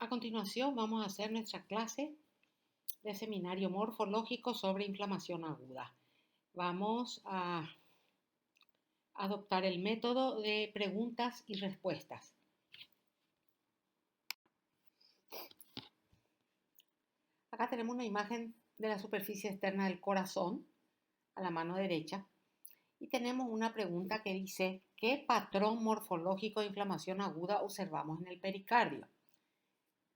A continuación vamos a hacer nuestra clase de seminario morfológico sobre inflamación aguda. Vamos a adoptar el método de preguntas y respuestas. Acá tenemos una imagen de la superficie externa del corazón a la mano derecha y tenemos una pregunta que dice: ¿qué patrón morfológico de inflamación aguda observamos en el pericardio?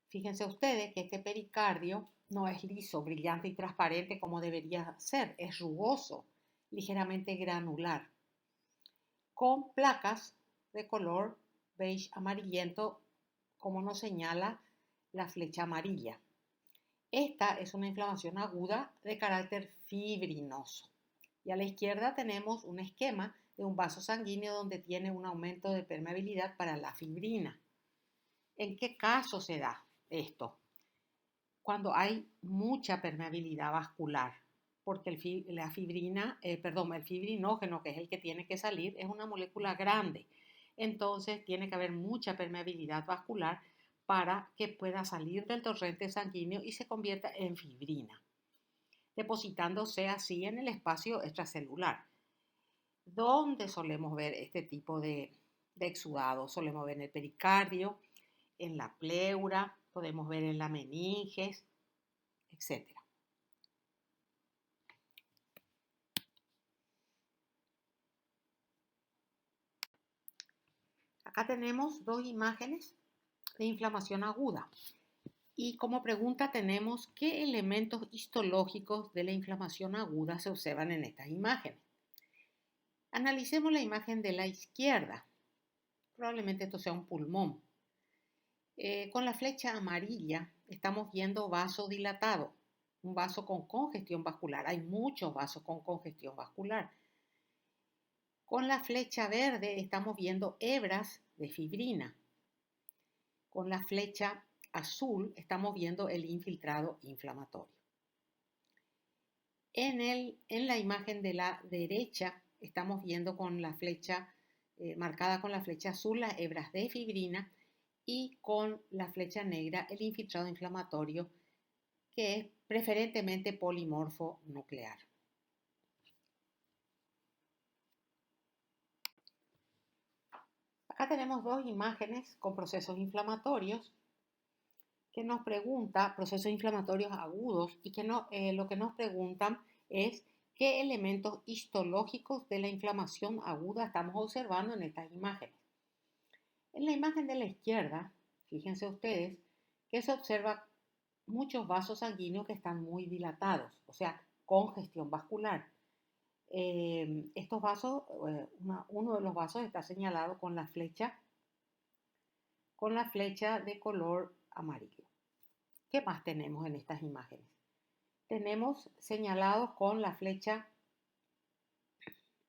Fíjense ustedes que este pericardio no es liso, brillante y transparente como debería ser, es rugoso, ligeramente granular, con placas de color beige amarillento, como nos señala la flecha amarilla. Esta es una inflamación aguda de carácter fibrinoso. Y a la izquierda tenemos un esquema de un vaso sanguíneo donde tiene un aumento de permeabilidad para la fibrina. ¿En qué caso se da esto? Cuando hay mucha permeabilidad vascular, porque el fibrinógeno, que es el que tiene que salir, es una molécula grande. Entonces tiene que haber mucha permeabilidad vascular para que pueda salir del torrente sanguíneo y se convierta en fibrina, depositándose así en el espacio extracelular. ¿Dónde solemos ver este tipo de exudado? Solemos ver en el pericardio, en la pleura, podemos ver en la meninges, etc. Acá tenemos dos imágenes de inflamación aguda. Y como pregunta tenemos: ¿qué elementos histológicos de la inflamación aguda se observan en estas imágenes? Analicemos la imagen de la izquierda. Probablemente esto sea un pulmón. Con la flecha amarilla estamos viendo vaso dilatado, un vaso con congestión vascular. Hay muchos vasos con congestión vascular. Con la flecha verde estamos viendo hebras de fibrina. Con la flecha azul estamos viendo el infiltrado inflamatorio. En la imagen de la derecha estamos viendo con la flecha marcada con la flecha azul las hebras de fibrina y con la flecha negra el infiltrado inflamatorio, que es preferentemente polimorfo nuclear. Acá tenemos dos imágenes con procesos inflamatorios que nos pregunta, procesos inflamatorios agudos, y que lo que nos preguntan es qué elementos histológicos de la inflamación aguda estamos observando en estas imágenes. En la imagen de la izquierda, fíjense ustedes que se observa muchos vasos sanguíneos que están muy dilatados, o sea, congestión vascular. Estos vasos, uno de los vasos está señalado con la flecha de color amarillo. ¿Qué más tenemos en estas imágenes? Tenemos señalados con la flecha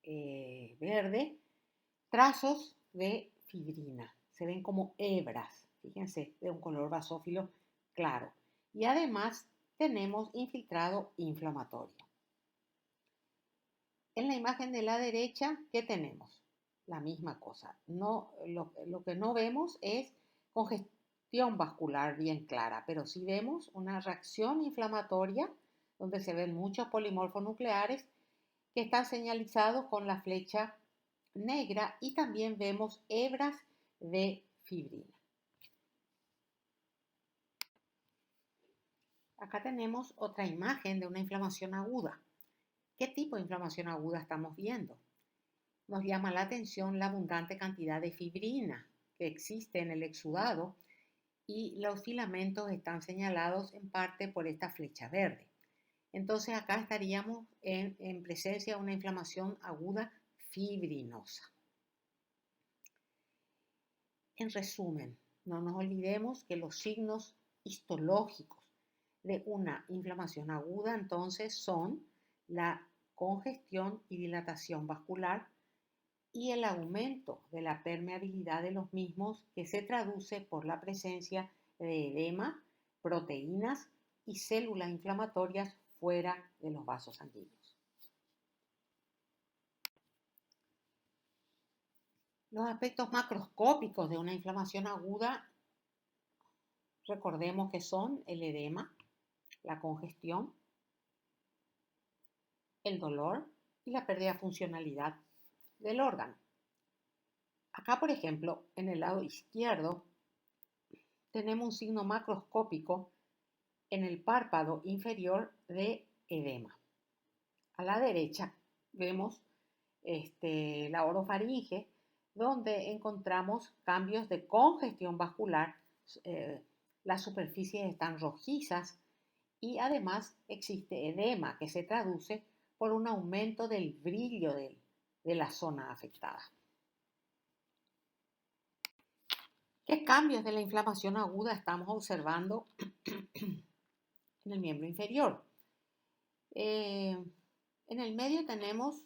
verde trazos de fibrina. Se ven como hebras, fíjense, de un color basófilo claro. Y además tenemos infiltrado inflamatorio. En la imagen de la derecha, ¿qué tenemos? La misma cosa. No, lo que no vemos es congestión vascular bien clara, pero sí vemos una reacción inflamatoria donde se ven muchos polimorfos nucleares que están señalizados con la flecha negra, y también vemos hebras de fibrina. Acá tenemos otra imagen de una inflamación aguda. ¿Qué tipo de inflamación aguda estamos viendo? Nos llama la atención la abundante cantidad de fibrina que existe en el exudado, y los filamentos están señalados en parte por esta flecha verde. Entonces acá estaríamos en presencia de una inflamación aguda fibrinosa. En resumen, no nos olvidemos que los signos histológicos de una inflamación aguda entonces son la congestión y dilatación vascular y el aumento de la permeabilidad de los mismos, que se traduce por la presencia de edema, proteínas y células inflamatorias fuera de los vasos sanguíneos. Los aspectos macroscópicos de una inflamación aguda recordemos que son el edema, la congestión, el dolor y la pérdida de funcionalidad del órgano. Acá, por ejemplo, en el lado izquierdo, tenemos un signo macroscópico en el párpado inferior de edema. A la derecha vemos la orofaringe, donde encontramos cambios de congestión vascular. Las superficies están rojizas y además existe edema que se traduce por un aumento del brillo de la zona afectada. ¿Qué cambios de la inflamación aguda estamos observando en el miembro inferior? En el medio tenemos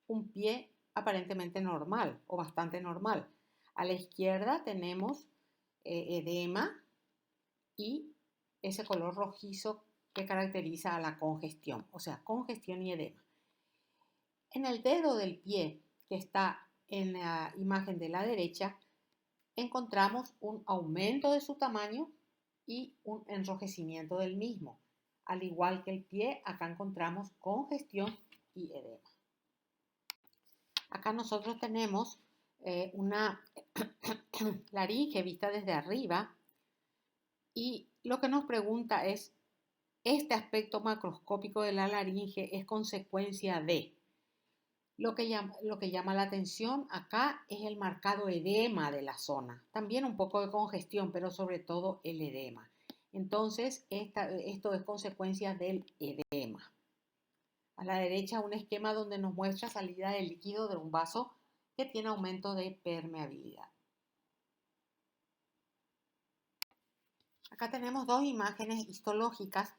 un pie aparentemente normal o bastante normal. A la izquierda tenemos edema y ese color rojizo que caracteriza a la congestión, o sea, congestión y edema. En el dedo del pie, que está en la imagen de la derecha, encontramos un aumento de su tamaño y un enrojecimiento del mismo. Al igual que el pie, acá encontramos congestión y edema. Acá nosotros tenemos una laringe vista desde arriba y lo que nos pregunta es, ¿este aspecto macroscópico de la laringe es consecuencia de? Lo que llama la atención acá es el marcado edema de la zona. También un poco de congestión, pero sobre todo el edema. Entonces, esto es consecuencia del edema. A la derecha un esquema donde nos muestra salida de líquido de un vaso que tiene aumento de permeabilidad. Acá tenemos dos imágenes histológicas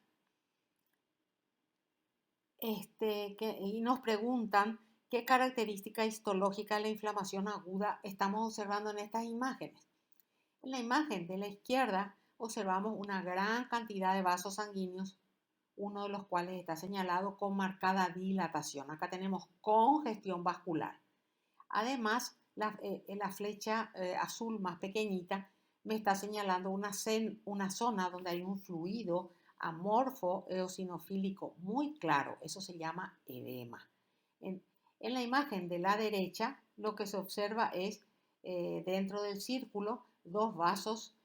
y nos preguntan qué característica histológica de la inflamación aguda estamos observando en estas imágenes. En la imagen de la izquierda observamos una gran cantidad de vasos sanguíneos, uno de los cuales está señalado con marcada dilatación. Acá tenemos congestión vascular. Además, la flecha azul más pequeñita me está señalando una zona donde hay un fluido amorfo eosinofílico muy claro. Eso se llama edema. En la imagen de la derecha, lo que se observa es dentro del círculo dos vasos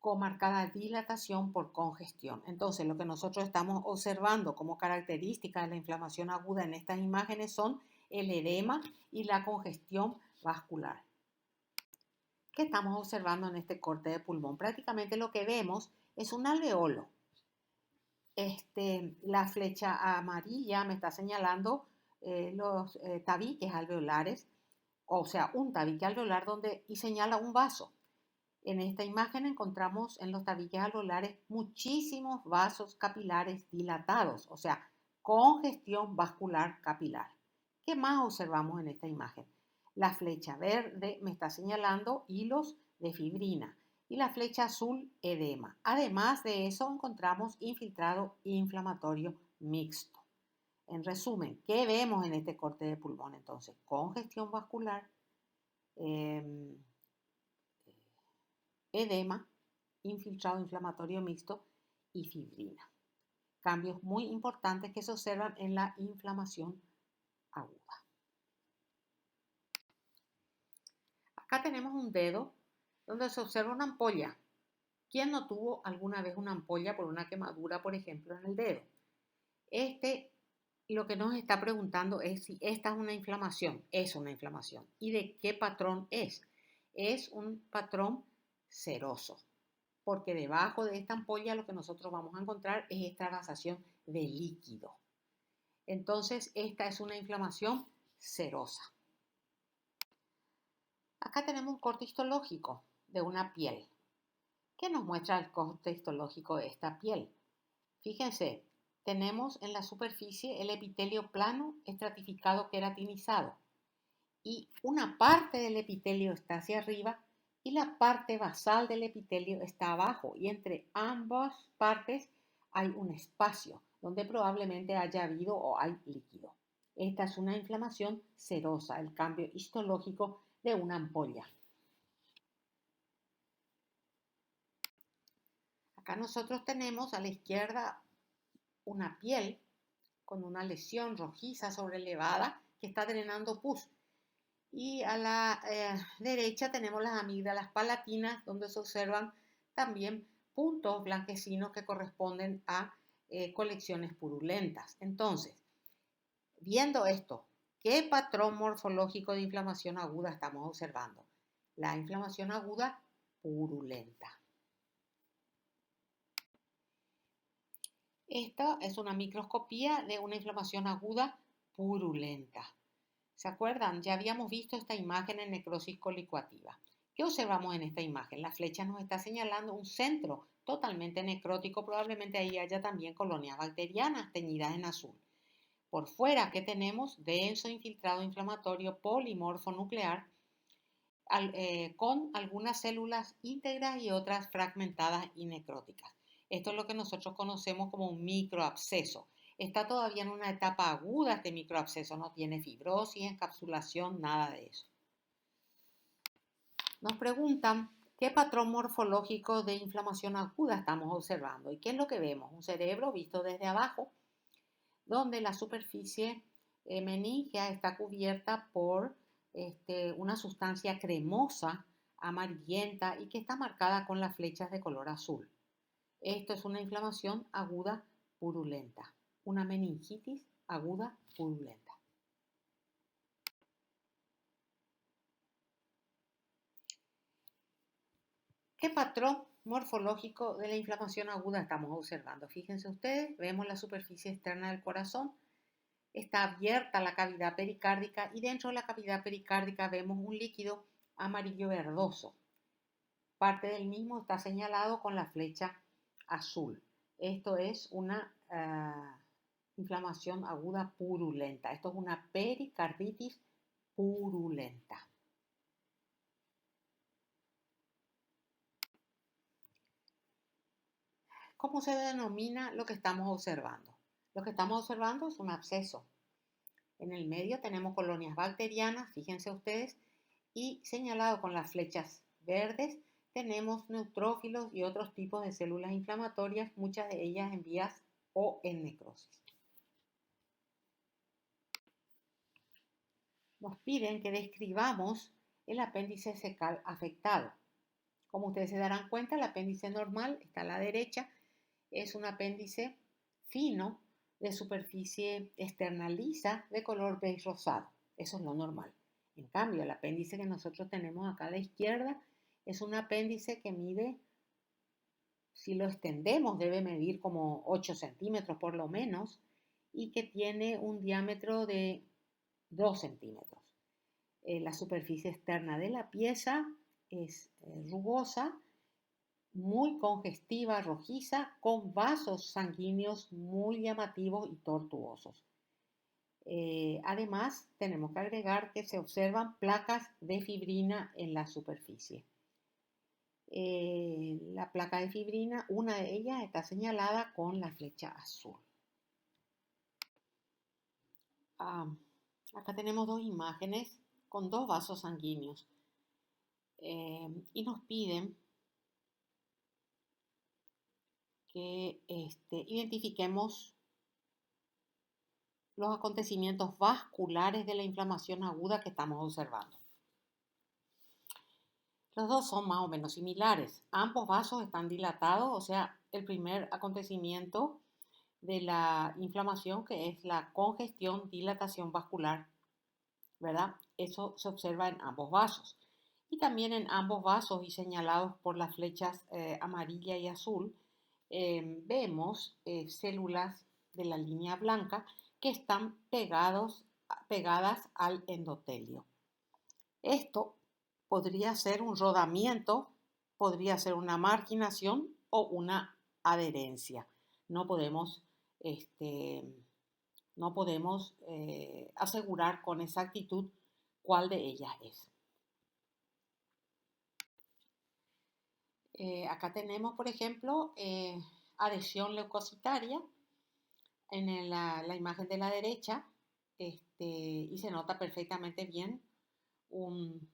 con marcada dilatación por congestión. Entonces, lo que nosotros estamos observando como característica de la inflamación aguda en estas imágenes son el edema y la congestión vascular. ¿Qué estamos observando en este corte de pulmón? Prácticamente lo que vemos es un alveolo. La flecha amarilla me está señalando los tabiques alveolares, o sea, un tabique alveolar y señala un vaso. En esta imagen encontramos en los tabiques alveolares muchísimos vasos capilares dilatados, o sea, congestión vascular capilar. ¿Qué más observamos en esta imagen? La flecha verde me está señalando hilos de fibrina y la flecha azul edema. Además de eso encontramos infiltrado inflamatorio mixto. En resumen, ¿qué vemos en este corte de pulmón entonces? Congestión vascular, edema, infiltrado inflamatorio mixto y fibrina. Cambios muy importantes que se observan en la inflamación aguda. Acá tenemos un dedo donde se observa una ampolla. ¿Quién no tuvo alguna vez una ampolla por una quemadura, por ejemplo, en el dedo? Lo que nos está preguntando es si esta es una inflamación. Es una inflamación. ¿Y de qué patrón es? Es un patrón seroso, porque debajo de esta ampolla lo que nosotros vamos a encontrar es extravasación de líquido. Entonces, esta es una inflamación serosa. Acá tenemos un corte histológico de una piel. ¿Qué nos muestra el corte histológico de esta piel? Fíjense, tenemos en la superficie el epitelio plano estratificado queratinizado y una parte del epitelio está hacia arriba y la parte basal del epitelio está abajo y entre ambas partes hay un espacio donde probablemente haya habido o hay líquido. Esta es una inflamación serosa, el cambio histológico de una ampolla. Acá nosotros tenemos a la izquierda una piel con una lesión rojiza sobrelevada que está drenando pus. Y a la derecha tenemos las amígdalas palatinas, donde se observan también puntos blanquecinos que corresponden a colecciones purulentas. Entonces, viendo esto, ¿qué patrón morfológico de inflamación aguda estamos observando? La inflamación aguda purulenta. Esta es una microscopía de una inflamación aguda purulenta. ¿Se acuerdan? Ya habíamos visto esta imagen en necrosis colicoactiva. ¿Qué observamos en esta imagen? La flecha nos está señalando un centro totalmente necrótico. Probablemente ahí haya también colonias bacterianas teñidas en azul. Por fuera, ¿qué tenemos? Denso infiltrado inflamatorio polimorfo nuclear con algunas células íntegras y otras fragmentadas y necróticas. Esto es lo que nosotros conocemos como un microabsceso. Está todavía en una etapa aguda este microabsceso, no tiene fibrosis, encapsulación, nada de eso. Nos preguntan qué patrón morfológico de inflamación aguda estamos observando y qué es lo que vemos. Un cerebro visto desde abajo, donde la superficie meningea está cubierta por una sustancia cremosa, amarillenta y que está marcada con las flechas de color azul. Esto es una inflamación aguda purulenta, una meningitis aguda purulenta. ¿Qué patrón morfológico de la inflamación aguda estamos observando? Fíjense ustedes, vemos la superficie externa del corazón, está abierta la cavidad pericárdica y dentro de la cavidad pericárdica vemos un líquido amarillo verdoso. Parte del mismo está señalado con la flecha azul. Esto es una inflamación aguda purulenta. Esto es una pericarditis purulenta. ¿Cómo se denomina lo que estamos observando? Lo que estamos observando es un absceso. En el medio tenemos colonias bacterianas, fíjense ustedes, y señalado con las flechas verdes tenemos neutrófilos y otros tipos de células inflamatorias, muchas de ellas en vías o en necrosis. Nos piden que describamos el apéndice cecal afectado. Como ustedes se darán cuenta, el apéndice normal está a la derecha, es un apéndice fino de superficie externa lisa de color beige rosado. Eso es lo normal. En cambio, el apéndice que nosotros tenemos acá a la izquierda es un apéndice que mide, si lo extendemos, debe medir como 8 centímetros por lo menos y que tiene un diámetro de 2 centímetros. La superficie externa de la pieza es rugosa, muy congestiva, rojiza, con vasos sanguíneos muy llamativos y tortuosos. Además, tenemos que agregar que se observan placas de fibrina en la superficie. La placa de fibrina, una de ellas está señalada con la flecha azul. Acá tenemos dos imágenes con dos vasos sanguíneos y nos piden que identifiquemos los acontecimientos vasculares de la inflamación aguda que estamos observando. Los dos son más o menos similares. Ambos vasos están dilatados, o sea, el primer acontecimiento de la inflamación, que es la congestión, dilatación vascular, ¿verdad? Eso se observa en ambos vasos. Y también en ambos vasos y señalados por las flechas amarilla y azul, vemos células de la línea blanca que están pegadas al endotelio. Esto podría ser un rodamiento, podría ser una marginación o una adherencia. No podemos asegurar con exactitud cuál de ellas es. Acá tenemos, por ejemplo, adhesión leucocitaria en la imagen de la derecha y se nota perfectamente bien un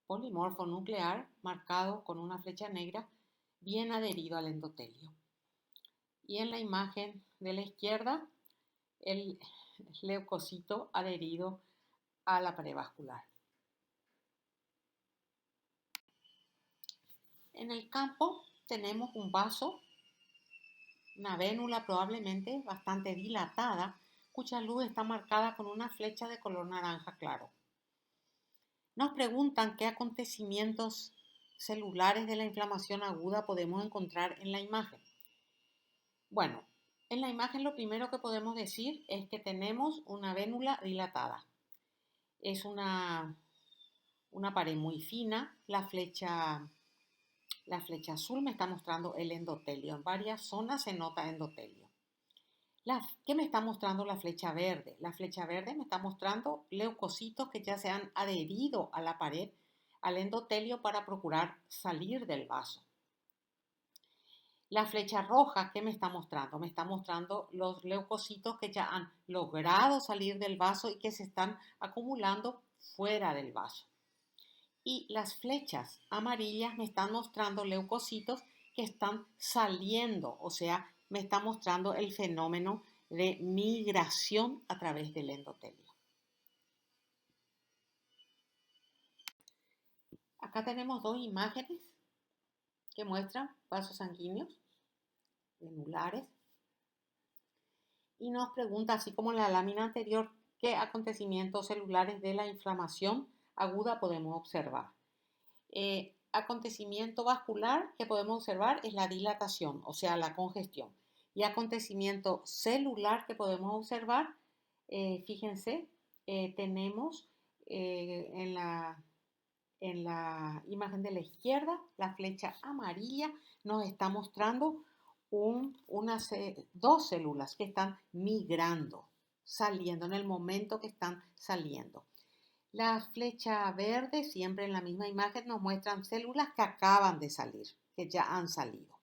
polimorfo nuclear marcado con una flecha negra bien adherido al endotelio. Y en la imagen de la izquierda, el leucocito adherido a la pared vascular. En el campo tenemos un vaso, una vénula probablemente bastante dilatada, cuya luz está marcada con una flecha de color naranja claro. Nos preguntan qué acontecimientos celulares de la inflamación aguda podemos encontrar en la imagen. Bueno, en la imagen lo primero que podemos decir es que tenemos una vénula dilatada. Es una pared muy fina, la flecha azul me está mostrando el endotelio. En varias zonas se nota endotelio. ¿Qué me está mostrando la flecha verde? La flecha verde me está mostrando leucocitos que ya se han adherido a la pared, al endotelio, para procurar salir del vaso. La flecha roja, ¿qué me está mostrando? Me está mostrando los leucocitos que ya han logrado salir del vaso y que se están acumulando fuera del vaso. Y las flechas amarillas me están mostrando leucocitos que están saliendo, o sea, me está mostrando el fenómeno de migración a través del endotelio. Acá tenemos dos imágenes que muestran vasos sanguíneos venulares y nos pregunta, así como en la lámina anterior, qué acontecimientos celulares de la inflamación aguda podemos observar. Acontecimiento vascular que podemos observar es la dilatación, o sea, la congestión. Y acontecimiento celular que podemos observar, fíjense, tenemos en la imagen de la izquierda, la flecha amarilla nos está mostrando dos células que están migrando, saliendo en el momento que están saliendo. La flecha verde, siempre en la misma imagen, nos muestran células que acaban de salir, que ya han salido.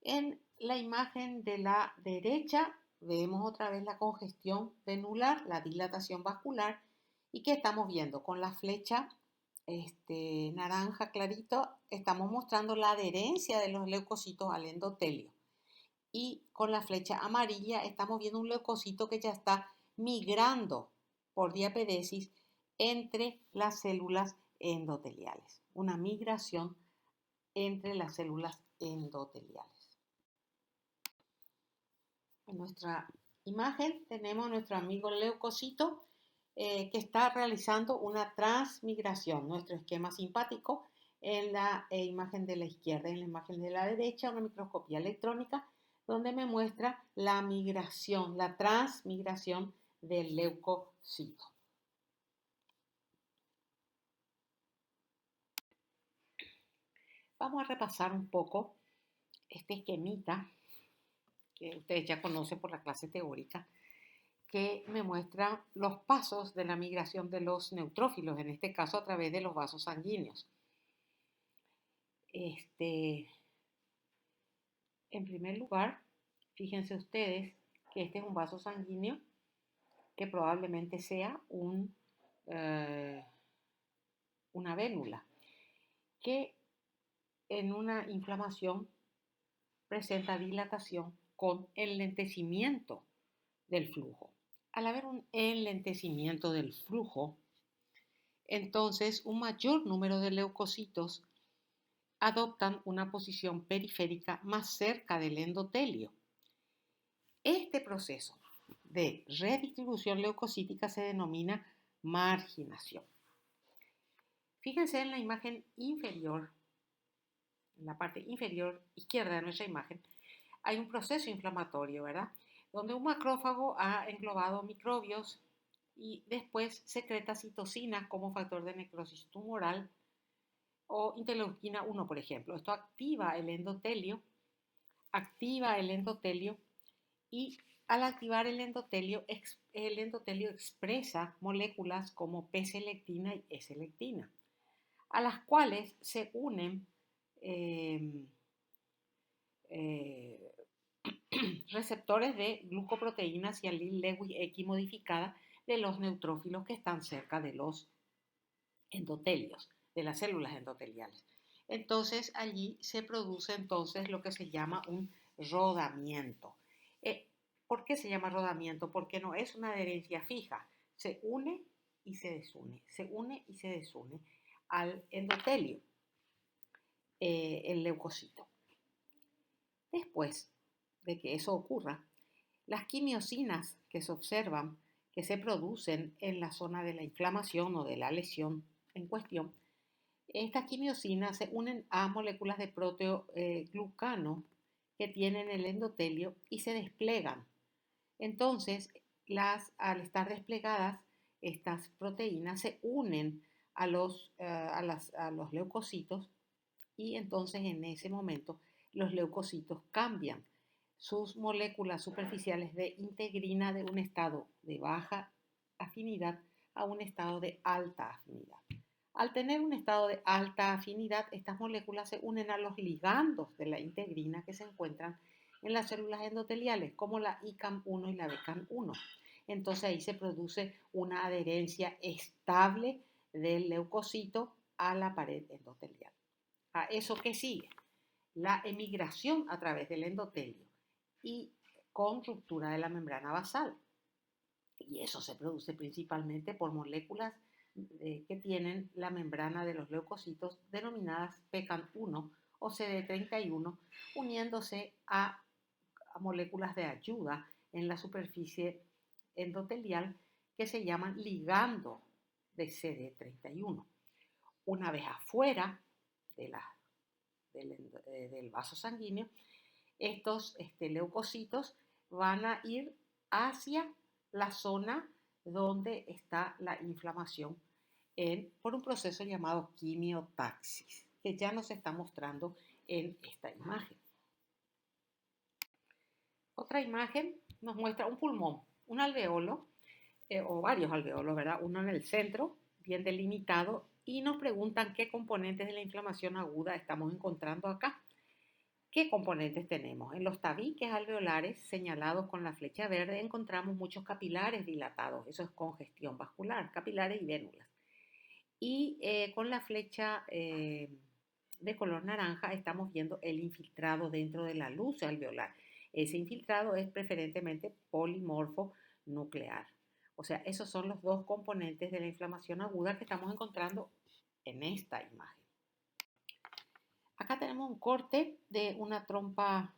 En la imagen de la derecha vemos otra vez la congestión venular, la dilatación vascular, y que estamos viendo con la flecha naranja clarito, estamos mostrando la adherencia de los leucocitos al endotelio. Y con la flecha amarilla estamos viendo un leucocito que ya está migrando por diapedesis entre las células endoteliales. Una migración entre las células endoteliales. En nuestra imagen tenemos a nuestro amigo leucocito que está realizando una transmigración. Nuestro esquema simpático en la imagen de la izquierda, en la imagen de la derecha, una microscopía electrónica donde me muestra la migración, la transmigración del leucocito. Vamos a repasar un poco este esquemita que ustedes ya conocen por la clase teórica, que me muestra los pasos de la migración de los neutrófilos, en este caso a través de los vasos sanguíneos. En primer lugar, fíjense ustedes que este es un vaso sanguíneo que probablemente sea una vénula, que en una inflamación presenta dilatación con enlentecimiento del flujo. Al haber un enlentecimiento del flujo, entonces un mayor número de leucocitos adoptan una posición periférica más cerca del endotelio. Este proceso de redistribución leucocítica se denomina marginación. Fíjense en la imagen inferior, en la parte inferior izquierda de nuestra imagen, hay un proceso inflamatorio, ¿verdad? Donde un macrófago ha englobado microbios y después secreta citocinas como factor de necrosis tumoral o interleuquina 1, por ejemplo. Esto activa el endotelio y al activar el endotelio expresa moléculas como P-selectina y E-selectina, a las cuales se unen receptores de glucoproteínas y allele-Lewis-X modificada de los neutrófilos que están cerca de los endotelios, de las células endoteliales. Entonces allí se produce entonces lo que se llama un rodamiento. Eh, ¿Por qué se llama rodamiento? Porque no es una adherencia fija, se une y se desune, se une y se desune al endotelio, el leucocito. Después de que eso ocurra, las quimiosinas que se observan, que se producen en la zona de la inflamación o de la lesión en cuestión, estas quimiosinas se unen a moléculas de proteoglucano que tienen el endotelio y se desplegan. Entonces, al estar desplegadas, estas proteínas se unen a los leucocitos y entonces en ese momento los leucocitos cambian sus moléculas superficiales de integrina de un estado de baja afinidad a un estado de alta afinidad. Al tener un estado de alta afinidad, estas moléculas se unen a los ligandos de la integrina que se encuentran en las células endoteliales, como la ICAM1 y la BCAM1. Entonces ahí se produce una adherencia estable del leucocito a la pared endotelial. ¿A eso qué sigue? La emigración a través del endotelio y con ruptura de la membrana basal. Y eso se produce principalmente por moléculas que tienen la membrana de los leucocitos denominadas PKAN1 o CD31, uniéndose a moléculas de ayuda en la superficie endotelial que se llaman ligando de CD31. Una vez afuera de del vaso sanguíneo, estos leucocitos van a ir hacia la zona donde está la inflamación por un proceso llamado quimiotaxis, que ya nos está mostrando en esta imagen. Otra imagen nos muestra un pulmón, un alveolo, o varios alveolos, ¿verdad? Uno en el centro, bien delimitado, y nos preguntan qué componentes de la inflamación aguda estamos encontrando acá. ¿Qué componentes tenemos? En los tabiques alveolares señalados con la flecha verde encontramos muchos capilares dilatados, eso es congestión vascular, capilares y vénulas. Y con la flecha de color naranja estamos viendo el infiltrado dentro de la luz alveolar. Ese infiltrado es preferentemente polimorfo nuclear. O sea, esos son los dos componentes de la inflamación aguda que estamos encontrando en esta imagen. Acá tenemos un corte de una trompa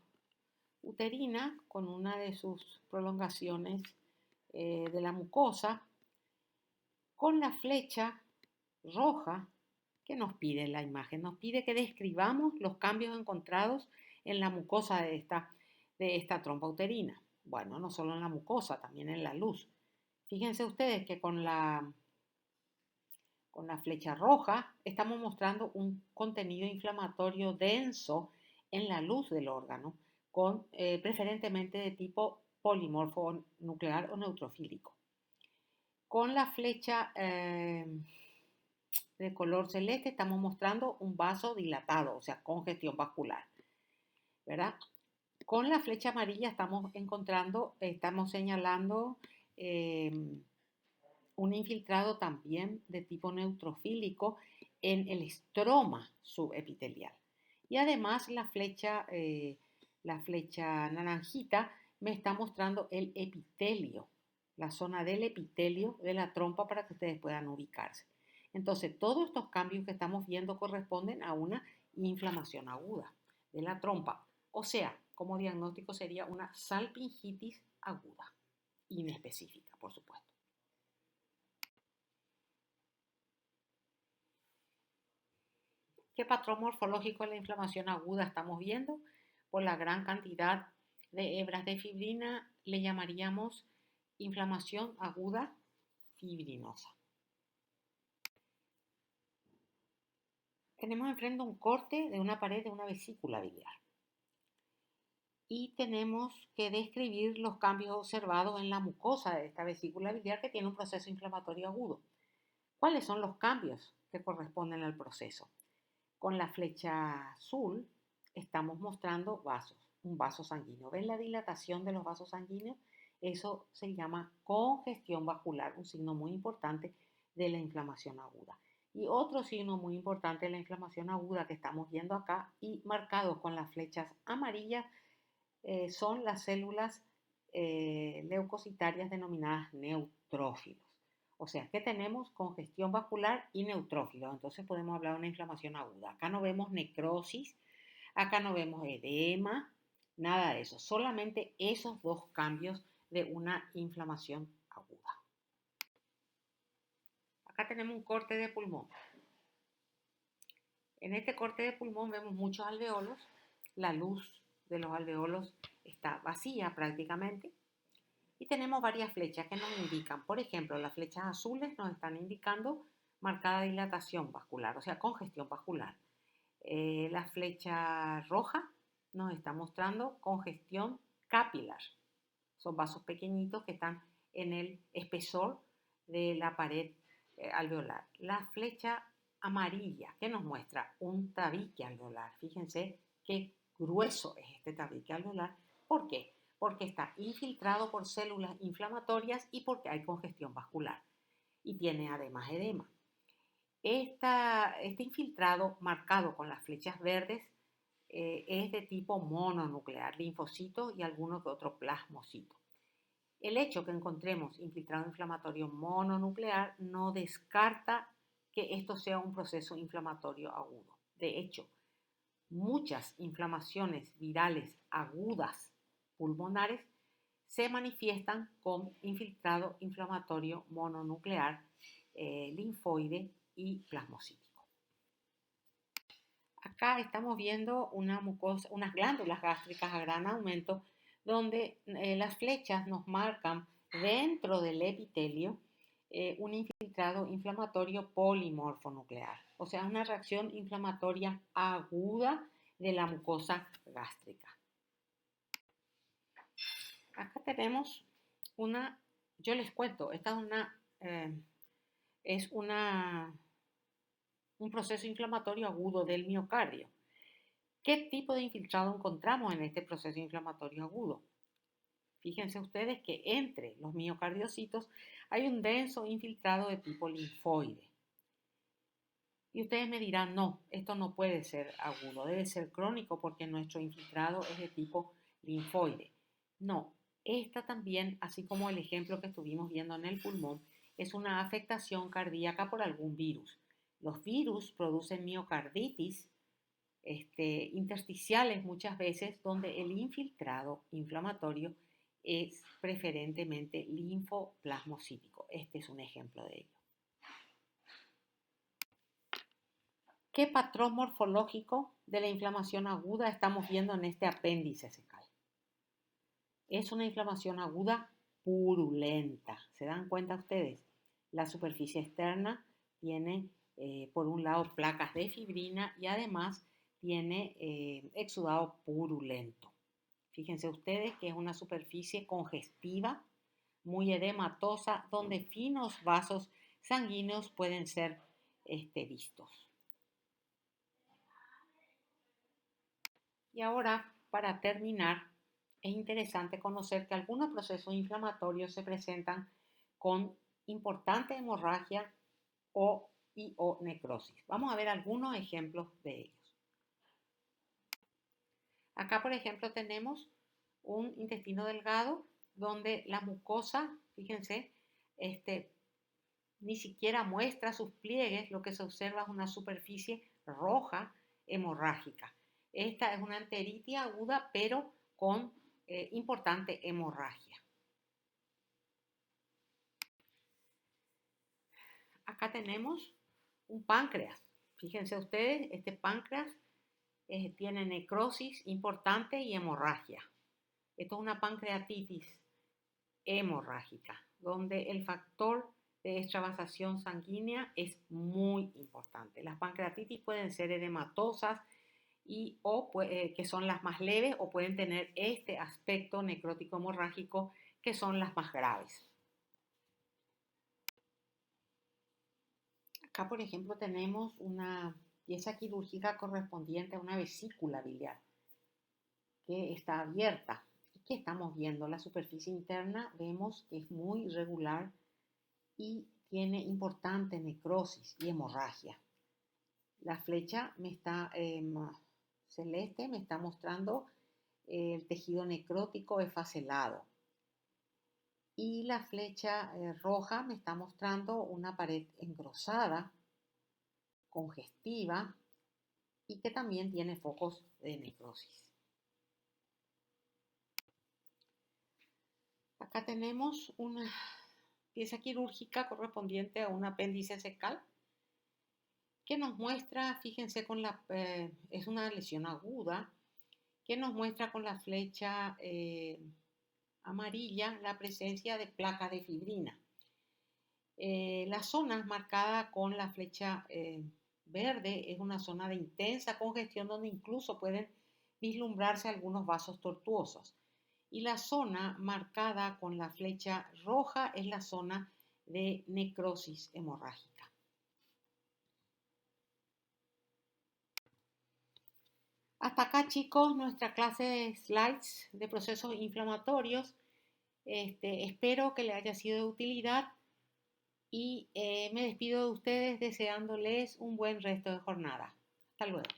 uterina con una de sus prolongaciones de la mucosa con la flecha roja que nos pide la imagen. Nos pide que describamos los cambios encontrados en la mucosa de esta trompa uterina. Bueno, no solo en la mucosa, también en la luz. Fíjense ustedes que con la flecha roja estamos mostrando un contenido inflamatorio denso en la luz del órgano, preferentemente de tipo polimorfo nuclear o neutrofílico. Con la flecha de color celeste estamos mostrando un vaso dilatado, o sea, congestión vascular, ¿verdad? Con la flecha amarilla estamos señalando un infiltrado también de tipo neutrofílico en el estroma subepitelial. Y además la flecha naranjita me está mostrando el epitelio, la zona del epitelio de la trompa para que ustedes puedan ubicarse. Entonces, todos estos cambios que estamos viendo corresponden a una inflamación aguda de la trompa. O sea, como diagnóstico sería una salpingitis aguda, inespecífica, por supuesto. ¿Qué patrón morfológico de la inflamación aguda estamos viendo? Por la gran cantidad de hebras de fibrina le llamaríamos inflamación aguda fibrinosa. Tenemos enfrente un corte de una pared de una vesícula biliar. Y tenemos que describir los cambios observados en la mucosa de esta vesícula biliar que tiene un proceso inflamatorio agudo. ¿Cuáles son los cambios que corresponden al proceso? Con la flecha azul estamos mostrando un vaso sanguíneo. ¿Ven la dilatación de los vasos sanguíneos? Eso se llama congestión vascular, un signo muy importante de la inflamación aguda. Y otro signo muy importante de la inflamación aguda que estamos viendo acá y marcados con las flechas amarillas son las células leucocitarias denominadas neutrófilos. O sea que tenemos congestión vascular y neutrófilos. Entonces podemos hablar de una inflamación aguda. Acá no vemos necrosis, acá no vemos edema, nada de eso. Solamente esos dos cambios de una inflamación aguda. Acá tenemos un corte de pulmón. En este corte de pulmón vemos muchos alveolos. La luz de los alveolos está vacía prácticamente. Y tenemos varias flechas que nos indican. Por ejemplo, las flechas azules nos están indicando marcada dilatación vascular, o sea, congestión vascular. La flecha roja nos está mostrando congestión capilar. Son vasos pequeñitos que están en el espesor de la pared alveolar. La flecha amarilla que nos muestra un tabique alveolar. Fíjense qué grueso es este tabique alveolar. ¿Por qué? Porque está infiltrado por células inflamatorias y porque hay congestión vascular. Y tiene además edema. Este infiltrado marcado con las flechas verdes es de tipo mononuclear, linfocito y alguno que otro plasmocito. El hecho que encontremos infiltrado inflamatorio mononuclear no descarta que esto sea un proceso inflamatorio agudo. De hecho, muchas inflamaciones virales agudas pulmonares se manifiestan con infiltrado inflamatorio mononuclear, linfoide y plasmocítico. Acá estamos viendo unas glándulas gástricas a gran aumento donde las flechas nos marcan dentro del epitelio un infiltrado inflamatorio polimorfonuclear, o sea, una reacción inflamatoria aguda de la mucosa gástrica. Acá tenemos yo les cuento, esta es un proceso inflamatorio agudo del miocardio. ¿Qué tipo de infiltrado encontramos en este proceso inflamatorio agudo? Fíjense ustedes que entre los miocardiocitos hay un denso infiltrado de tipo linfoide. Y ustedes me dirán, no, esto no puede ser agudo, debe ser crónico porque nuestro infiltrado es de tipo linfoide. No, esta también, así como el ejemplo que estuvimos viendo en el pulmón, es una afectación cardíaca por algún virus. Los virus producen miocarditis intersticiales muchas veces donde el infiltrado inflamatorio es preferentemente linfoplasmocítico. Este es un ejemplo de ello. ¿Qué patrón morfológico de la inflamación aguda estamos viendo en este apéndice secal? Es una inflamación aguda purulenta. ¿Se dan cuenta ustedes? La superficie externa tiene, por un lado, placas de fibrina y además tiene exudado purulento. Fíjense ustedes que es una superficie congestiva, muy edematosa, donde finos vasos sanguíneos pueden ser vistos. Y ahora, para terminar, es interesante conocer que algunos procesos inflamatorios se presentan con importante hemorragia o necrosis. Vamos a ver algunos ejemplos de ellos. Acá, por ejemplo, tenemos un intestino delgado donde la mucosa, fíjense, ni siquiera muestra sus pliegues, lo que se observa es una superficie roja hemorrágica. Esta es una enteritis aguda, pero con importante hemorragia. Acá tenemos un páncreas. Fíjense ustedes, este páncreas tiene necrosis importante y hemorragia. Esto es una pancreatitis hemorrágica, donde el factor de extravasación sanguínea es muy importante. Las pancreatitis pueden ser edematosas que son las más leves o pueden tener este aspecto necrótico hemorrágico que son las más graves. Acá, por ejemplo, tenemos una pieza quirúrgica correspondiente a una vesícula biliar que está abierta. ¿Qué estamos viendo? La superficie interna vemos que es muy irregular y tiene importante necrosis y hemorragia. La flecha celeste me está mostrando el tejido necrótico esfacelado. Y la flecha roja me está mostrando una pared engrosada, congestiva y que también tiene focos de necrosis. Acá tenemos una pieza quirúrgica correspondiente a un apéndice cecal que nos muestra, fíjense, es una lesión aguda, que nos muestra con la flecha amarilla la presencia de placas de fibrina. La zona marcada con la flecha verde es una zona de intensa congestión donde incluso pueden vislumbrarse algunos vasos tortuosos. Y la zona marcada con la flecha roja es la zona de necrosis hemorrágica. Hasta acá, chicos, nuestra clase de slides de procesos inflamatorios. Espero que les haya sido de utilidad y me despido de ustedes deseándoles un buen resto de jornada. Hasta luego.